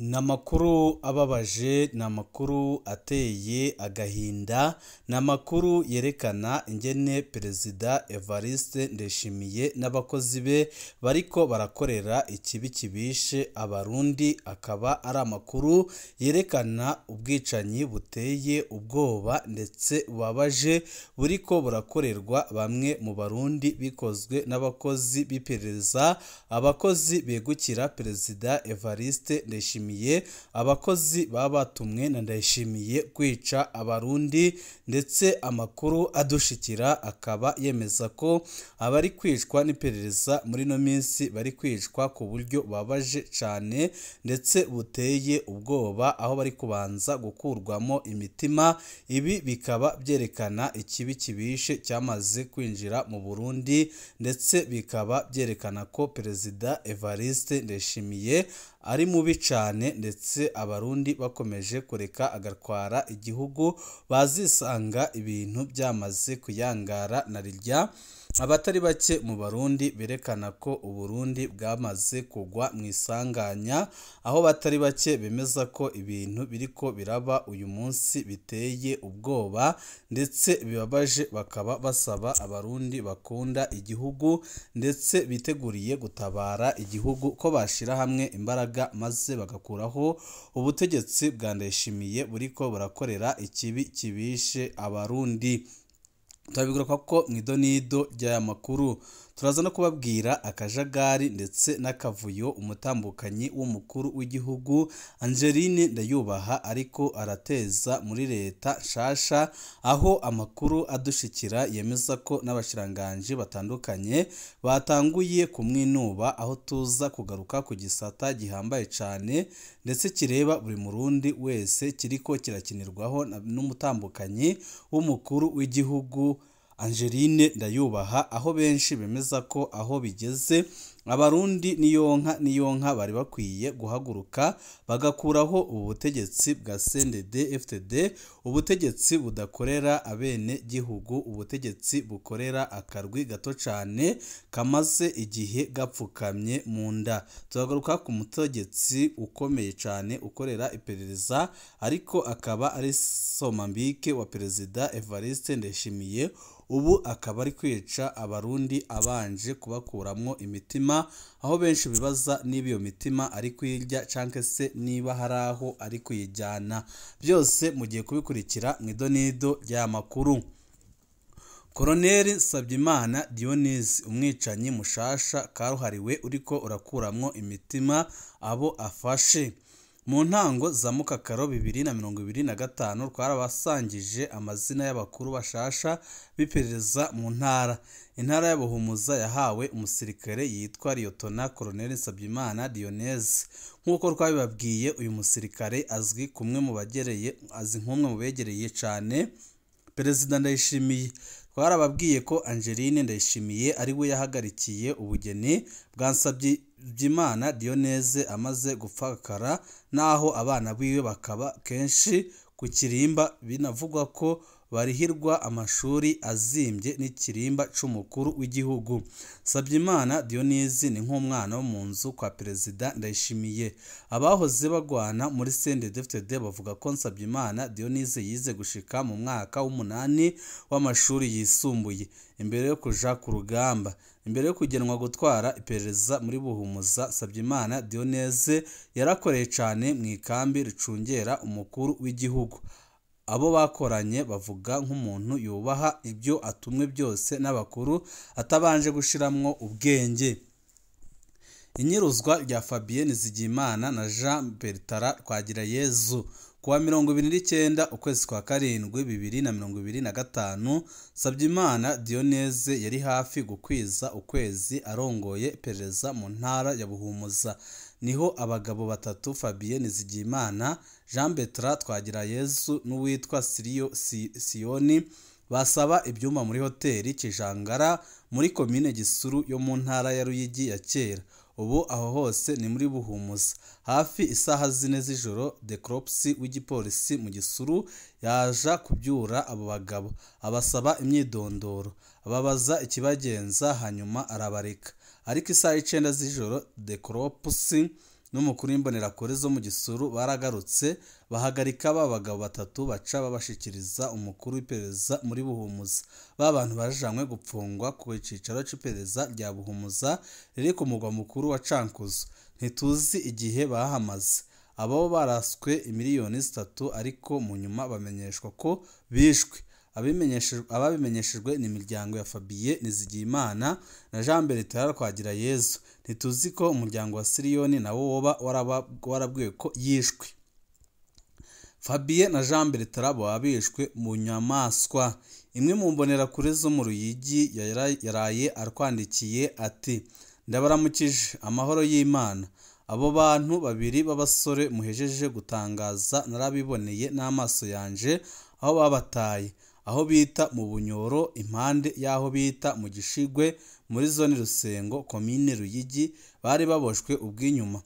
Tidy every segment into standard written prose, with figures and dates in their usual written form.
Ni amakuru ababaje, ni amakuru ateye agahinda, ni amakuru yerekana ingene Perezida Evariste Ndayishimiye n'abakozi be bariko barakorera ikibi kibishe abarundi, akaba ari amakuru yerekana ubwicanyi buteye ubwoba ndetse bubabaje buriko burakorerwa bamwe mu barundi bikozwe n'abakozi b'iperereza, abakozi begukira Perezida Evariste Ndayishimiye, abakozi baba batumwe na Ndayishimiye kwica abarundi, ndetse amakuru adushikira akaba yemeza ko abari kwicwa n'iperereza muri no minsi bari kwicwa ku buryo babaje cyane ndetse buteye ubwoba, aho bari kubanza gukurwamo imitima. Ibi bikaba byerekana ikibi kibishe cyamaze kwinjira mu Burundi, ndetse bikaba byerekana ko Perezida Evariste Ndayishimiye ari mubi cyane, ndetse abarundi bakomeje kureka agatwara igihugu bazisanga ibintu byamaze kuyangara na rirya. Abatari bake mu barundi berekana ko Uburundi bwamaze kugwa mu isanganya, aho batari bake bemeza ko ibintu biriko biraba uyu munsi biteye ubwoba ndetse bibabaje, bakaba basaba abarundi bakunda igihugu ndetse biteguriye gutabara igihugu ko bashira hamwe imbaraga maze bagakuraho ubutegetsi bwa Ndayishimiye buriko burakorera ikibi kibishe abarundi. Turabigura ko mwidonido ry'aya makuru turaza no kubabwira akajagari ndetse n'akavuyo umutambukanyi w'umukuru w'igihugu Angeline Ndayubaha ariko arateza muri leta nshasha, aho amakuru adushikira yemeza ko n'abashiranganje batandukanye batanguye kumwinuba, aho tuza kugaruka ku gisata gihambaye cyane ndetse kireba buri murundi wese kiriko kirakinirwaho n'umutambukanyi w'umukuru w'igihugu Angeline Ndayubaha, aho benshi bemeza ko aho bigeze abarundi niyonka bari bakwiye guhaguruka bagakuraho ubutegetsi bwa CNDD-FDD, ubutegetsi budakorera abene gihugu, ubutegetsi bukorera akarwi gato cyane kamaze igihe gapfukamye mu nda. Turagaruka ku mutegetsi ukomeye cyane ukorera iperereza ariko akaba ari somambike wa Perezida Evariste Ndayishimiye, ubu akaba ari kwica abarundi abanje kubakuramwo imitima, aho benshi bibaza niba iyo mitima ari kwirya canke se niba hari aho ari kuyijyana. Byose mugiye kubikurikira mwidonido ry'aya makuru. Colonel Sabyimana Dionys, umwicanyi mushasha karuhariwe uriko urakuramwo imitima abo afashe. Mu ntango za Mukakaro 2025 twarabasangije amazina y'abakuru bashasha biperereza mu ntara. Intara ya Buhumuza yahawe umusirikare yitwa Liyotona Colonel Sabyimana Dionys. Nkuko twabibabwiye, uyu musirikare azwi kumwe mu begereye cyane Perezida Ndayishimiye. Twarababwiye ko Angeline Ndayishimiye ari we yahagarikiye ubugeni bwa Sabyimana Dionys amaze gupfakara, naho abana biwe bakaba kenshi ku kirimba, binavugwa ko barihirwa amashuri azimbye n'ikirimba c'umukuru w'igihugu. Sabyimana Dionys ni nk'umwana wo mu nzu kwa Perezida Ndayishimiye. Abahoze bagwana muri CNDD-FDD bavuga ko Sabyimana Dionys yize gushika mu mwaka w'8 w'amashuri yisumbuye imbere yo kuja ku rugamba. Imbere yo kugenwa gutwara iperereza muri Buhumuza, Sabyimana Dionys yarakoreye cyane mu ikambi ricungera umukuru w'igihugu. Abo bakoranye bavuga nk'umuntu yubaha ibyo atumwe byose n'abakuru atabanje gushiramwo ubwenge. Inyiruzwa rya Fabien Nizigimana na Jean Bertrand Twagirayezu kuwa 29 ukwezi kwa karindwi 2025, Sabyimana Dionys yari hafi gukwiza ukwezi arongoye iperereza mu ntara ya Buhumuza. Niho abagabo batatu, Fabien Nizigimana, Jean Bertrand Twagirayezu n'uwitwa Siyoni, basaba ibyuma muri hoteli Kijangara muri komine Gisuru yo mu ntara ya Ruyigi ya kera. Ubu aho hose ni muri Buhumuza. Hafi isaha 4 z'ijoro, Decropsy w'igipolisi mu Gisuru yaja kubyura abo bagabo, abasaba imyidondoro, ababaza ikibagenza, hanyuma arabareka. Ariko isaha 9 z'ijoro, Decropsy n'umukuru w'imbonerakure zo mu Gisuru baragarutse bahagarika ba bagabo batatu baca babashikiriza umukuru w'iperereza muri Buhumuza. Ba bantu bajanywe gupfungwa ku cicaro c'iperereza rya Buhumuza riri ku mugwa mukuru wa Cankuzo. Ntituzi igihe bahamaze. Abo baraswe imiliyoni 3 ariko mu nyuma bamenyeshwa ko bishwe. Ababimenyeshejwe ni imiryango ya Fabien Nizigiyimana na Jean Bertrand Twagirayezu. Ntituzi ko umuryango wa Siriyoni nawo woba warabwiwe ko yishwe. Fabien na Jean Bertrand bishwe mu nyamaswa. Imwe mu mbonerakure zo mu Ruyigi yaraye arwandikiye ati ndabaramukije amahoro y'Imana. Abo bantu babiri b'abasore muhejeje gutangaza narabiboneye n'amaso yanje aho babataye, aho bita mu Bunyoro impande y'aho bita mu Gishigwe muri zone Rusengo komine Ruyigi. Bari baboshwe ubw'inyuma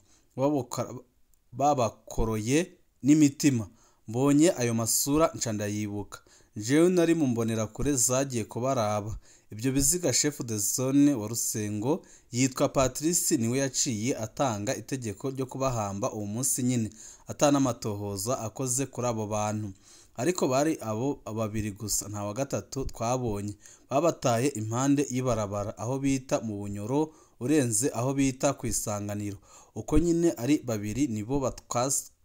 babakoroye n'imitima. Mbonye ayo masura nca ndayibuka. Jewe nari mu mbonerakure zagiye kubaraba. Ibyo biziga chef de zone wa Rusengo yitwa Patrice niwe yaciye atanga itegeko ryo kubahamba uwo munsi nyine atana amatohoza akoze kuri abo bantu. Ariko bari abo babiri gusa, nta wa gatatu twabonye. Babataye impande y'ibarabara aho bita mu Bunyoro urenze aho bita ku Isanganiro. Uko nyine ari babiri nibo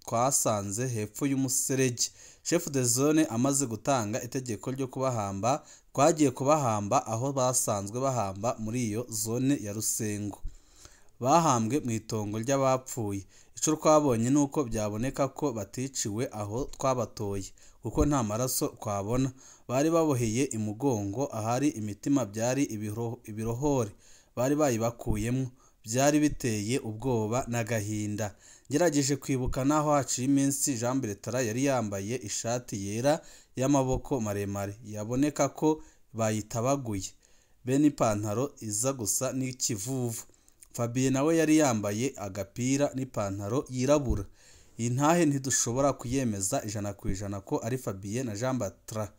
twasanze hepfo y'umuserege. Chef de zone amaze gutanga itegeko ryo kubahamba, twagiye kubahamba aho basanzwe bahamba muri iyo zone ya Rusengo. Bahambwe mu itongo ry'abapfuye. Ico twabonye nuko byaboneka ko baticiwe aho twabatoye kuko nta maraso twabona. Bari baboheye imugongo ahari imitima byari ibirohore bari bayibakuyemo. Byari biteye ubwoba n'agahinda. Ngerageje kwibuka naho haciye iminsi Jean Bertrand yari yambaye ishati yera y'amaboko maremare, yaboneka ko bayitabaguye bene ipantaro iza gusa n'ikivuvu. Fabien nawe yari yambaye agapira n'ipantaro yirabura. Iyi ntahe ntidushobora kuyemeza 100% ko ari Fabien na Jean Bertrand.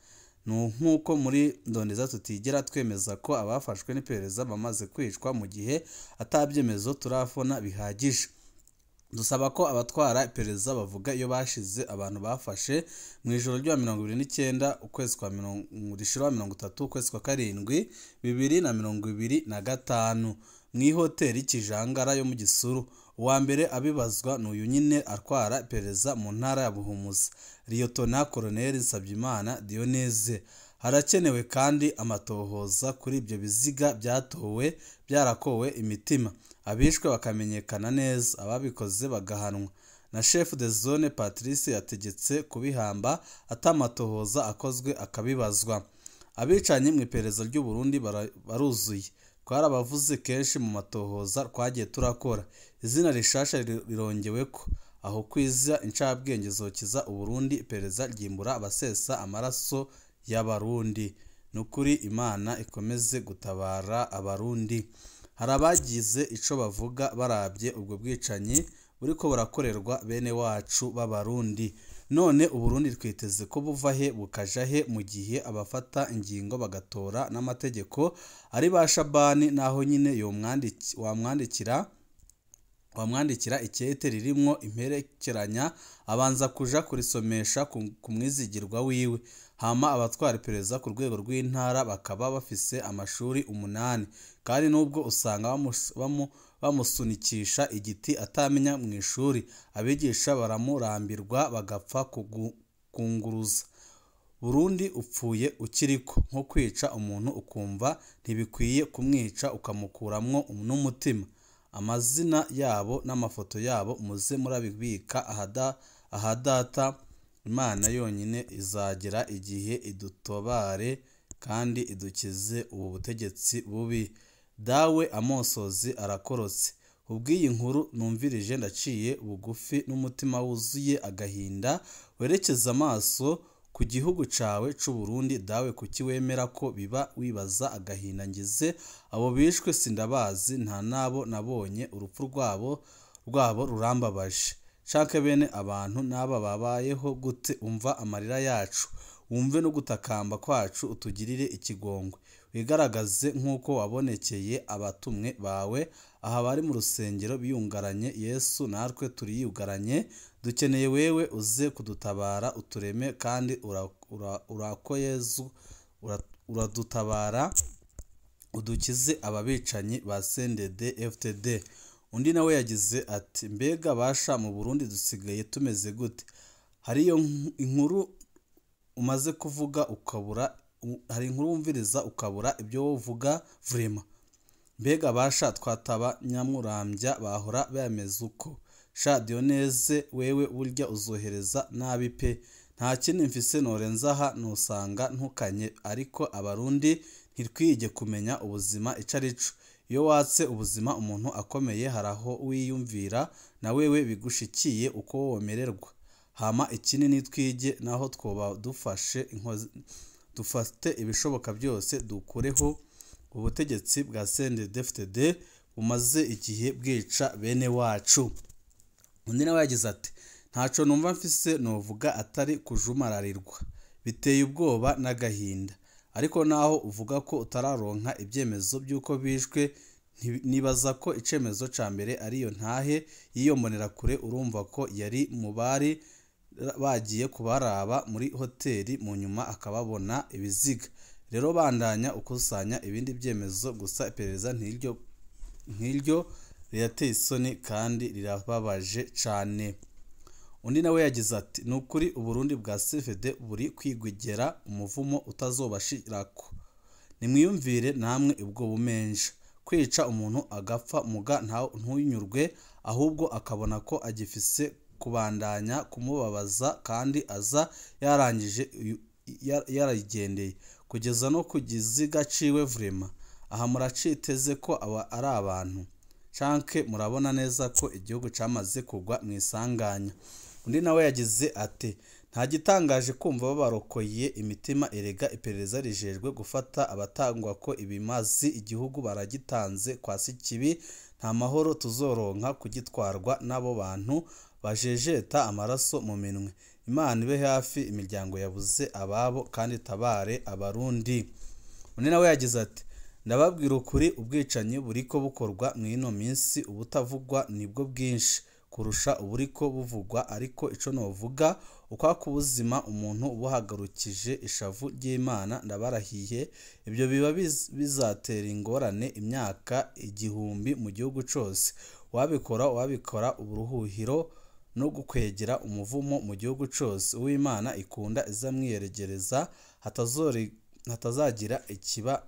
Nkuko muri ndondeza tutigera twemeza ko abafashwe n'iperereza bamaze kwicwa mu gihe atabyemezo turafona bihagije. Dusaba ko abatwara iperereza bavuga iyo bashize abantu bafashe mu ijoro rya 29 ukwezi kwa 30 ukwezi kwa 7 2025 mu hoteli Kijangara yo mu Gisuru. Uwa mbere abibazwa n'uyu nyine atwara iperereza mu ntara ya Buhumuza, Liyetona Colonel Sabyimana Dioneze. Harakenewe kandi amatohoza kuri ibyo biziga byatowe byarakowe imitima, abishwe bakamenyekana neza, ababikoze bagahanwa. Na chef de zone Patrice yategetse kubihamba atamatohoza akozwe akabibazwa. Abicanye mu iperereza ry'u Burundi baruzuye. Twarabavuze kenshi mu matohoza twagiye turakora. Izina rishasha rirongewe ko aho kwiza incabwenge zokiza Uburundi, iperereza ryimbura abasesa amaraso y'abarundi. Nukuri Imana ikomeze gutabara abarundi. Harabagize ico bavuga barabye ubwo bwicanyi buriko burakorerwa bene wacu b'abarundi. None Uburundi twiteze ko buva he bukaja he mu gihe abafata ingingo bagatora n'amategeko ari ba Shabani naho nyine yo wamwandikira ikete ririmo imperekeranya abanza kuja kurisomesha ku mwizigirwa wiwe. Hama abatwara iperereza ku rwego rw'intara bakaba bafise amashuri 8 kandi nubwo usanga bamusunikisha igiti atamenya mu ishuri, abigisha baramurambirwa bagapfa kunguruza. Burundi upfuye ukiriko, nko kwica umuntu ukumva ntibikwiye kumwica ukamukuramwo n'umutima. Amazina yabo n'amafoto yabo muze murabibika ahadata. Imana yonyine izagera igihe idutobare kandi idukize ubu butegetsi bubi. Dawe amosozi arakorotse. Ubwiyi nkuru numvirije ndaciye bugufi n'umutima wuzuye agahinda, werekeza amaso ku gihugu cawe c'u Burundi. Dawe kuki wemera ko biba wibaza agahinda ngize? Abo bishwe sindabazi, nta nabo nabonye, urupfu rwabo rurambabaje. Canke bene abantu n'aba babayeho gute? Umva amarira yacu, wumve no gutakamba kwacu utugirire ikigongwe, wigaragaze nk'uko wabonekeye abatumwe bawe aha bari mu rusengero biyungaranye. Yesu, natwe turiyugaranye, dukeneye wewe uze kudutabara, utureme kandi urako Yesu uradutabara, udukize ababicanyi ba CNDD-FDD. Undi nawe yagize ati mbega basha mu Burundi dusigaye tumeze gute? Hariyo inkuru umaze kuvuga ukabura, hari inkuru wumviriza ukabura ibyo uvuga vrema. Mbega basha twataba nyamurambya bahora bameze uko. Sha Dioneze wewe burya uzohereza nabi pe, nta kindi mfise norenzaha nusanga ntukanye, ariko abarundi ntitwige kumenya ubuzima ico arico. Iyo watse ubuzima umuntu akomeye haraho wiyumvira na wewe bigushikiye uko womererwa. Hama ikindi twige naho twoba dufate ibishoboka byose dukureho ubutegetsi bwa CNDD-FDD bumaze igihe bwica bene wacu. Undi nawe yagize ati ntaco numva mfise novuga atari kujumararirwa, biteye ubwoba n'agahinda, ariko naho uvuga ko utararonka ibyemezo by'uko bishwe, nibaza ko icemezo ca mbere ariyo ntahe yiyo mbonerakure. Urumva ko yari mu bari bagiye kubaraba muri hoteli, mu nyuma akababona ibiziga. Rero bandanya ukusanya ibindi byemezo, gusa iperereza nk'iryo rirateye isoni kandi rirababaje cane. Undi nawe yagize ati nukuri Uburundi bwa CNDD buri kwigwigera umuvumo utazobashirako. Nimwiyumvire namwe ubwo bumenja, kwica umuntu agapfa muga ntunyurwe, ahubwo akabona ko agifise kubandanya kumubabaza kandi aza yarangije yaragendeye kugeza no kugiziga ciwe vrema. Aha muraciteze ko ari abantu canke murabona neza ko igihugu camaze kugwa mu isanganya. Undi nawe yagize ati nta gitangaje kumva babarokoye imitima, erega iperereza rijejwe gufata abatangwa ko ibimazi igihugu baragitanze kwa Sikibi, nta mahoro tuzoronka kugitwarwa n'abo bantu bajejeta amaraso mu minwe. Imana ibe hafi imiryango yabuze ababo kandi tabare abarundi. Undi nawe yagize ati ndababwira ukuri ubwicanyi buriko bukorwa mw'ino minsi ubutavugwa nibwo bwinshi kurusha uburiko buvugwa, ariko ico novuga ukwaka ubuzima umuntu buhagarukije ishavu ry'Imana ndabarahiye ibyo biba bizatera ingorane imyaka igihumbi mu gihugu cose. wabikora uburuhiro no gukwegera umuvumo mu gihugu cose. Uw'Imana ikunda izamwiyeregereza hatazagira ikiba.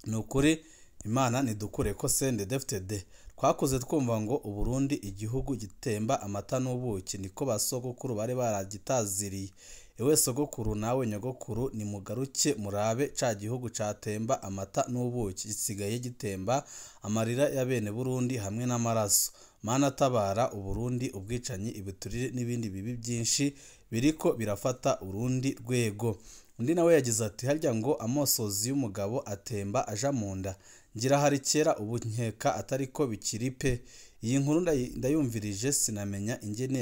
Nukuri Imana nidukure ko CNDD-FDD twakoze twumva ngo Uburundi igihugu gitemba amata n'ubuki, niko basogokuru bari baragitaziriye. Ewe sogokuru nawe nyogokuru nimugaruke murabe ca gihugu catemba amata n'ubuki gisigaye gitemba amarira ya bene Burundi hamwe n'amaraso. Mana tabara Uburundi, ubwicanyi, ibiturire n'ibindi bibi byinshi biriko birafata urundi rwego. Undi nawe yagize ati harya ngo amosozi y'umugabo atemba aja munda, ngira hari kera ubu nkeka atariko bikiri pe. Iyi nkuru ndayumvirije sinamenya ingene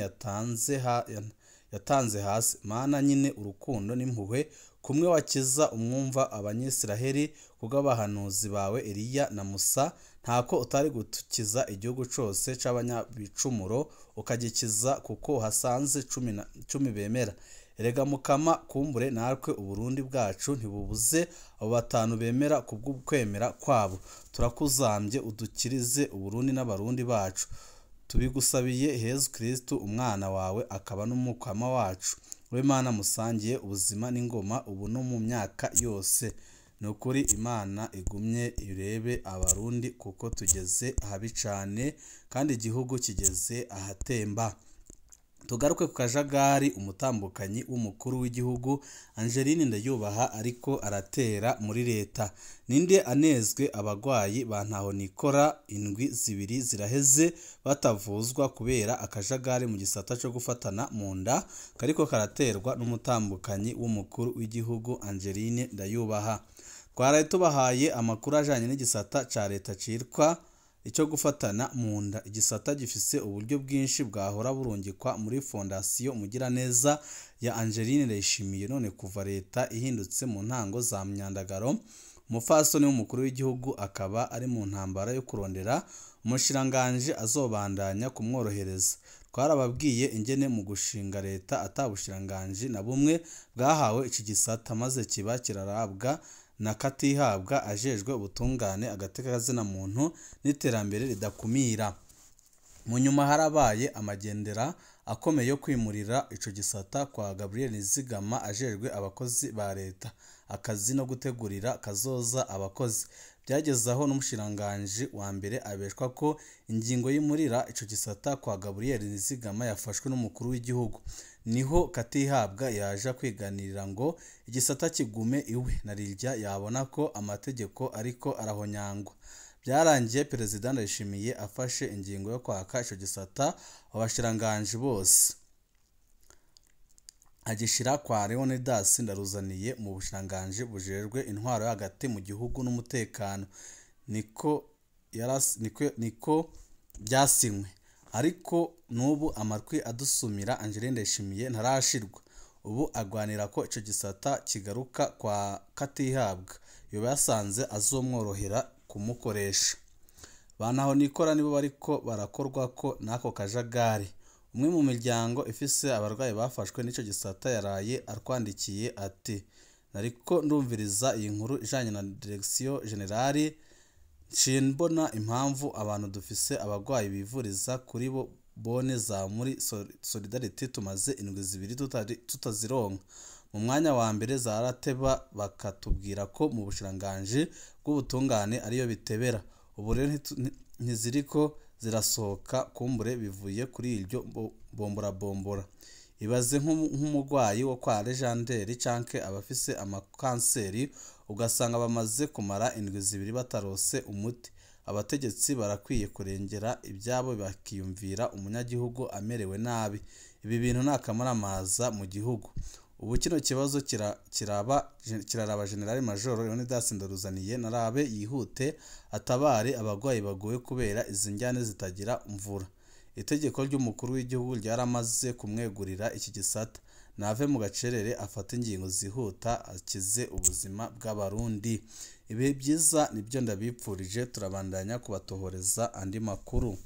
yatanze hasi. Mana nyine urukundo n'impuhwe kumwe wakiza umwumva Abanyisiraheli kubw'abahanuzi bawe Eliya na Musa, ntako utari gutukiza igihugu cose c'abanyabicumuro ukagikiza kuko hasanze 10 bemera. Erega Mukama kumbure natwe Uburundi bwacu ntibubuze abo 5 bemera kubw'ukwemera kwabo. Turakuzambye udukirize Uburundi n'abarundi bacu. Tubigusabiye Yesu Kristo umwana wawe akaba n'umukama wacu. We Mana musangiye ubuzima n'ingoma ubu no mu myaka yose. Nukuri Imana igumye irebe abarundi kuko tugeze habi cane kandi igihugu kigeze ahatemba. Tugaruke ku kajagari umutambukanyi w'umukuru w'igihugu Angeline Ndayubaha ariko aratera muri leta. Ninde anezwe abagwayi bantaho nikora indwi 2 ziraheze batavuzwa kubera akajagari mu gisata cyo gufatana mu nda kariko karaterwa n'umutambukanyi w'umukuru w'igihugu Angeline Ndayubaha. Twaraye tubahaye amakuru ajanye n'igisata ca leta cirwa icyo gufatana mu nda. Igisata gifise uburyo bwinshi bwahora burungikwa muri fondasiyo Mugiraneza ya Angeline Ndayishimiye, none kuva leta ihindutse mu ntango za Myandagaro, umupfasoni w'umukuru w'igihugu akaba ari mu ntambara yo kurondera umushiranganje azobandanya kumworohereza. Twarababwiye ingene mu gushinga leta atabushiranganje na bumwe bwahawe iki gisata, maze kiba kirarabwa na Katihabwa ajejwe ubutungane, agateka kazina muntu n'iterambere ridakumira. Mu nyuma harabaye amagendera akomeye yo kwimurira ico gisata kwa Gabriel Nizigama ajejwe abakozi ba leta, akazi no gutegurira kazoza abakozi. Byagezaho n'umushiranganje wa mbere abeshwa ko ingingo y'imurira ico gisata kwa Gabriel Nizigama yafashwe n'umukuru w'igihugu. Niho Katihabwa yaja kwiganirira ngo igisata kigume iwe, narirya yabona ko amategeko ariko arahonyangwa. Byarangiye Perezida Ndayishimiye afashe ingingo yo kwaka ico gisata abashiranganje bose, agishira kwa Leonidas Ndaruzaniye mu bushiranganje bujejwe intwaro hagati mu gihugu n'umutekano. Niko byasinywe, ariko nubu amatwi adusumira Angeline Ndayishimiye ntarashirwa. Ubu agwanira ko ico gisata kigaruka kwa Katihabwa, yoba yasanze azomworohera kumukoresha. Banaho nikora nibo bariko barakorwa ko nako kajagari. Umwe mu miryango ifise abarwayi bafashwe n'ico gisata yaraye artwandikiye ati: nariko ndumviriza iyi nkuru ijanye na Direction Generale, mbona impamvu abantu dufise abarwayi bivuriza kuri bone za muri Solidarity tumaze indwi zibiri tutazironka. Mu mwanya wa mbere zarateba bakatubwira ko mu bushiranganje bw'ubutungane ariyo bitebera. Ubu rero ntiziriko zirasohoka, kumbure bivuye kuri iryo bombora. Ibaze nk'umugwayi wo kwa Legendary canke abafise amakanseri, ugasanga bamaze kumara indwi zibiri batarose umuti. Abategetsi barakwiye kurengera ibyabo bakiyumvira umunyagihugu amerewe nabi. Ibi bintu nakamaramaza mu gihugu. Ubu kino kibazo kiraraba General Major Leonidas Ndaruzaniye narabe yihute atabare abagwayi bagoye kubera izi njyane zitagira mvura. Itegeko ry'umukuru w'igihugu ryaramaze kumwegurira iki gisata, nave mu gacerere afata ingingo zihuta akize ubuzima bw'abarundi. Ibi byiza nibyo ndabipfurije, turabandanya kubatohoreza andi makuru.